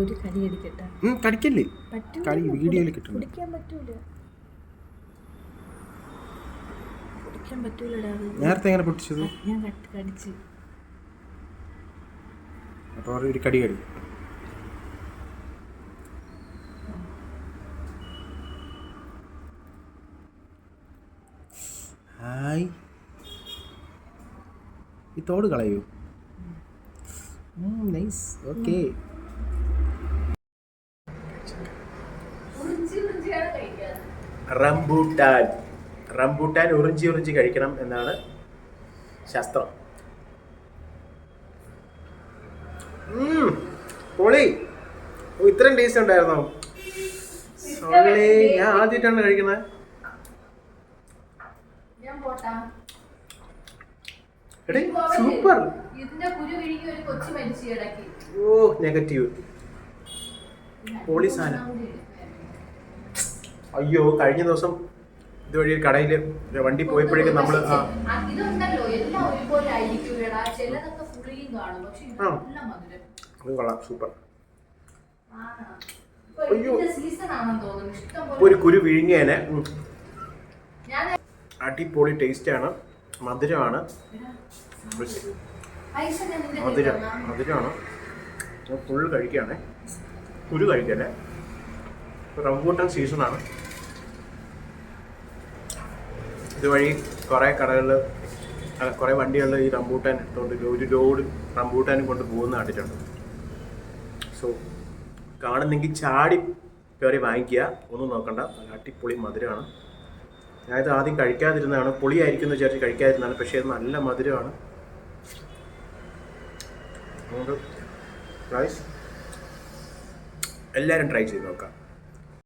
ഒരു കടി അടിക്കട്ടെ. കടിക്കല്ലേ, കടി വീഡിയോയിൽ കിട്ടും. കുടിക്കാൻ പറ്റൂലടാ. നേരത്തെ എങ്ങനെ പൊട്ടിച്ചത്? ഞാൻ കടിച്ച്. അപ്പോൾ ഒരു കടി കടി. ഹായ്, ഈ തോട് കളയൂ. നൈസ്. ഓക്കെ, റംബൂട്ടാൻ റംബൂട്ടാൻ ഉറിഞ്ചി ഉറിഞ്ചി കഴിക്കണം എന്നാണ് ശാസ്ത്രം. പൊളി. ഇത്രയും ടേസ്റ്റ് ഉണ്ടായിരുന്നോ? ഞാൻ ആദ്യമായിട്ടാണ് കഴിക്കുന്നത്. സൂപ്പർ. ഓ, നെഗറ്റീവ്. പൊളി സാധനം. അയ്യോ, കഴിഞ്ഞ ദിവസം ഇതുവഴി ഒരു കടയിൽ വണ്ടി പോയപ്പോഴേക്കും നമ്മൾ കൊള്ളാം, സൂപ്പർ. അയ്യോ, ഒരു കുരു വിഴുങ്ങിയതിന് അടിപൊളി ടേസ്റ്റാണ്. മധുരമാണ്, മധുരമാണ്. ഫുൾ കഴിക്കുകയാണേ, കുരു കഴിക്കല്ലേ. റംബൂട്ടാൻ സീസണാണ്. ഇതുവഴി കുറേ കടകളിൽ കുറേ വണ്ടികളിൽ ഈ റംബൂട്ടാൻ ഇട്ടുകൊണ്ട് ഒരു ലോഡ് റംബൂട്ടാനും കൊണ്ട് പോകുന്ന കണ്ടിട്ടുണ്ട്. സോ കാണുന്നെങ്കിൽ ചാടി കയറി വാങ്ങിക്കുക, ഒന്നും നോക്കണ്ട. നല്ല അടിപൊളി മധുരമാണ്. ഞാനിത് ആദ്യം കഴിക്കാതിരുന്നതാണ്, പൊളിയായിരിക്കും എന്ന് വിചാരിച്ച് കഴിക്കാതിരുന്നതാണ്. പക്ഷേ ഇത് നല്ല മധുരമാണ്. അതുകൊണ്ട് ഗൈസ് എല്ലാവരും ട്രൈ ചെയ്ത് നോക്കാം.